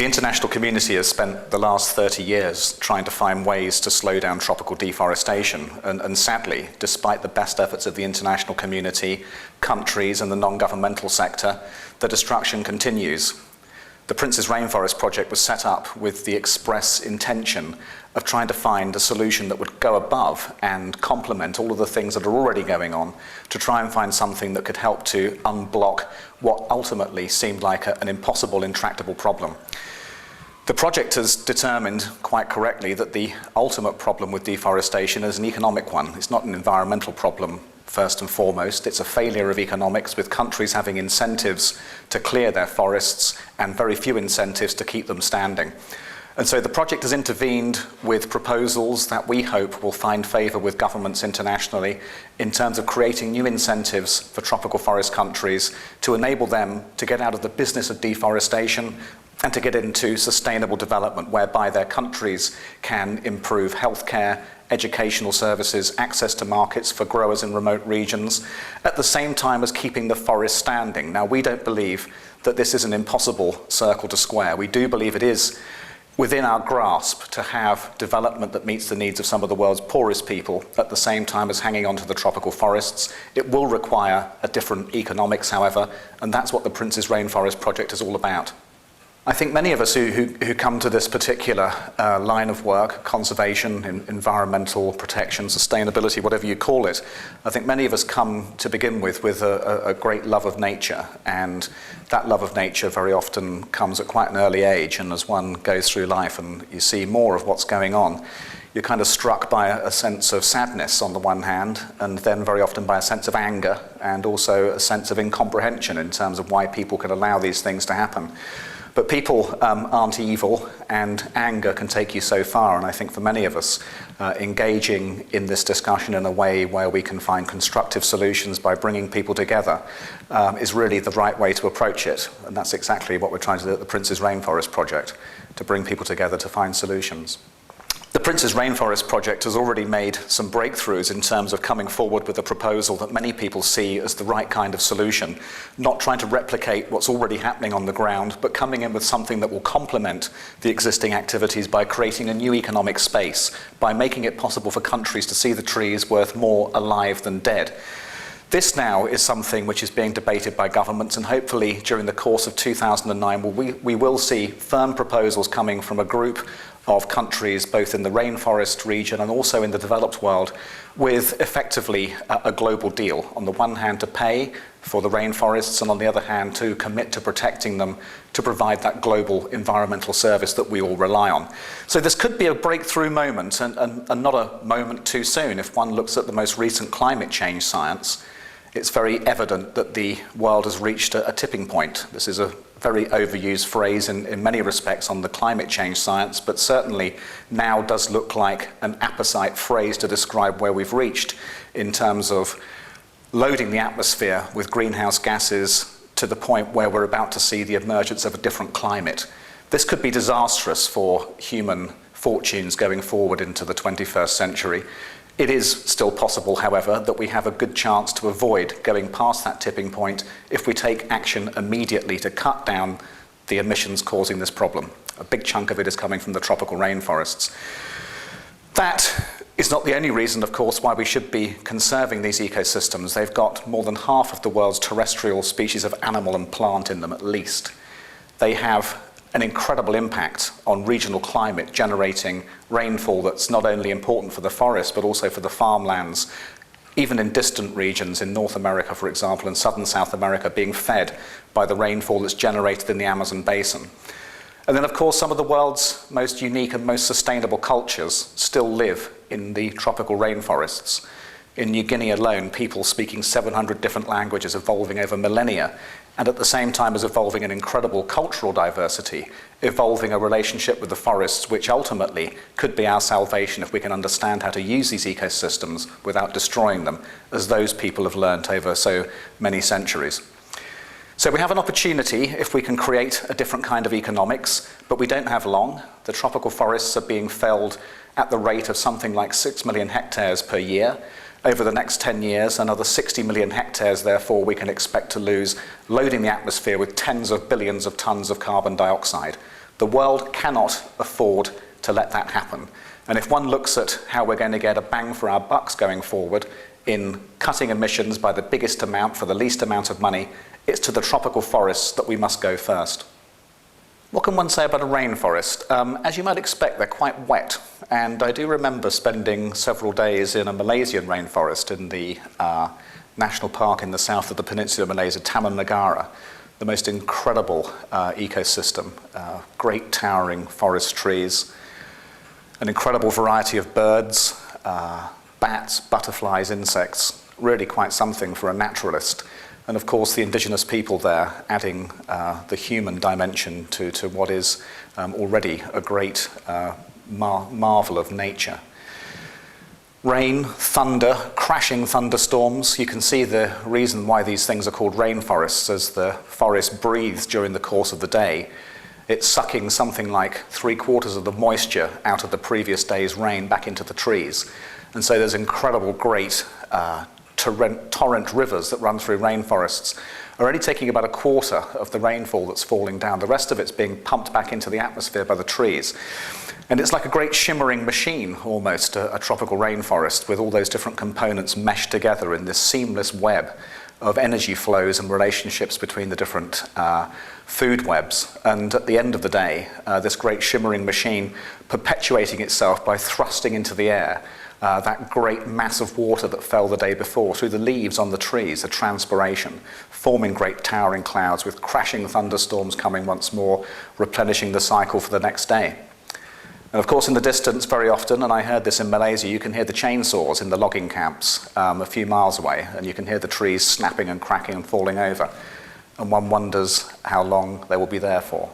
The international community has spent the last 30 years trying to find ways to slow down tropical deforestation. And sadly, despite the best efforts of the international community, countries and the non-governmental sector, the destruction continues. The Prince's Rainforest Project was set up with the express intention of trying to find a solution that would go above and complement all of the things that are already going on, to try and find something that could help to unblock what ultimately seemed like an impossible, intractable problem. The project has determined quite correctly that the ultimate problem with deforestation is an economic one. It's not an environmental problem first and foremost. It's a failure of economics, with countries having incentives to clear their forests and very few incentives to keep them standing. And so the project has intervened with proposals that we hope will find favour with governments internationally in terms of creating new incentives for tropical forest countries to enable them to get out of the business of deforestation and to get into sustainable development, whereby their countries can improve healthcare, educational services, access to markets for growers in remote regions, at the same time as keeping the forest standing. Now, we don't believe that this is an impossible circle to square. We do believe it is within our grasp to have development that meets the needs of some of the world's poorest people at the same time as hanging on to the tropical forests. It will require a different economics, however, and that's what the Prince's Rainforest Project is all about. I think many of us who come to this particular line of work, conservation, environmental protection, sustainability, whatever you call it, I think many of us come to begin with a great love of nature, and that love of nature very often comes at quite an early age, and as one goes through life and you see more of what's going on, you're kind of struck by a sense of sadness on the one hand, and then very often by a sense of anger, and also a sense of incomprehension in terms of why people can allow these things to happen. But people aren't evil, and anger can take you so far, and I think for many of us, engaging in this discussion in a way where we can find constructive solutions by bringing people together is really the right way to approach it, and that's exactly what we're trying to do at the Prince's Rainforest Project, to bring people together to find solutions. The Prince's Rainforest Project has already made some breakthroughs in terms of coming forward with a proposal that many people see as the right kind of solution, not trying to replicate what's already happening on the ground, but coming in with something that will complement the existing activities by creating a new economic space, by making it possible for countries to see the trees worth more alive than dead. This now is something which is being debated by governments, and hopefully during the course of 2009 we will see firm proposals coming from a group of countries both in the rainforest region and also in the developed world, with effectively a global deal. On the one hand, to pay for the rainforests, and on the other hand to commit to protecting them, to provide that global environmental service that we all rely on. So this could be a breakthrough moment, and not a moment too soon. If one looks at the most recent climate change science, it's very evident that the world has reached a tipping point. This is a very overused phrase in many respects on the climate change science, but certainly now does look like an apposite phrase to describe where we've reached in terms of loading the atmosphere with greenhouse gases to the point where we're about to see the emergence of a different climate. This could be disastrous for human fortunes going forward into the 21st century. It is still possible, however, that we have a good chance to avoid going past that tipping point if we take action immediately to cut down the emissions causing this problem. A big chunk of it is coming from the tropical rainforests. That is not the only reason, of course, why we should be conserving these ecosystems. They've got more than half of the world's terrestrial species of animal and plant in them, at least. They have an incredible impact on regional climate, generating rainfall that's not only important for the forest but also for the farmlands, even in distant regions in North America, for example, and southern South America, being fed by the rainfall that's generated in the Amazon basin. And then, of course, some of the world's most unique and most sustainable cultures still live in the tropical rainforests. In New Guinea alone, people speaking 700 different languages, evolving over millennia, and at the same time as evolving an incredible cultural diversity, evolving a relationship with the forests which ultimately could be our salvation if we can understand how to use these ecosystems without destroying them, as those people have learnt over so many centuries. So we have an opportunity if we can create a different kind of economics, but we don't have long. The tropical forests are being felled at the rate of something like 6 million hectares per year. Over the next 10 years, another 60 million hectares, therefore, we can expect to lose, loading the atmosphere with tens of billions of tons of carbon dioxide. The world cannot afford to let that happen. And if one looks at how we're going to get a bang for our bucks going forward in cutting emissions by the biggest amount for the least amount of money, it's to the tropical forests that we must go first. What can one say about a rainforest? As you might expect, they're quite wet. And I do remember spending several days in a Malaysian rainforest in the national park in the south of the peninsula of Malaysia, Taman Negara. The most incredible ecosystem, great towering forest trees, an incredible variety of birds, bats, butterflies, insects, really quite something for a naturalist. And of course the indigenous people there adding the human dimension to what is already a great marvel of nature. Rain, thunder, crashing thunderstorms. You can see the reason why these things are called rainforests. As the forest breathes during the course of the day, it's sucking something like 3/4 of the moisture out of the previous day's rain back into the trees. And so there's incredible great torrent rivers that run through rainforests, are only taking about 1/4 of the rainfall that's falling down. The rest of it's being pumped back into the atmosphere by the trees. And it's like a great shimmering machine, almost, a tropical rainforest, with all those different components meshed together in this seamless web of energy flows and relationships between the different food webs. And at the end of the day, this great shimmering machine perpetuating itself by thrusting into the air that great mass of water that fell the day before through the leaves on the trees, the transpiration, forming great towering clouds with crashing thunderstorms coming once more, replenishing the cycle for the next day. And of course in the distance very often, and I heard this in Malaysia, you can hear the chainsaws in the logging camps a few miles away, and you can hear the trees snapping and cracking and falling over. And one wonders how long they will be there for.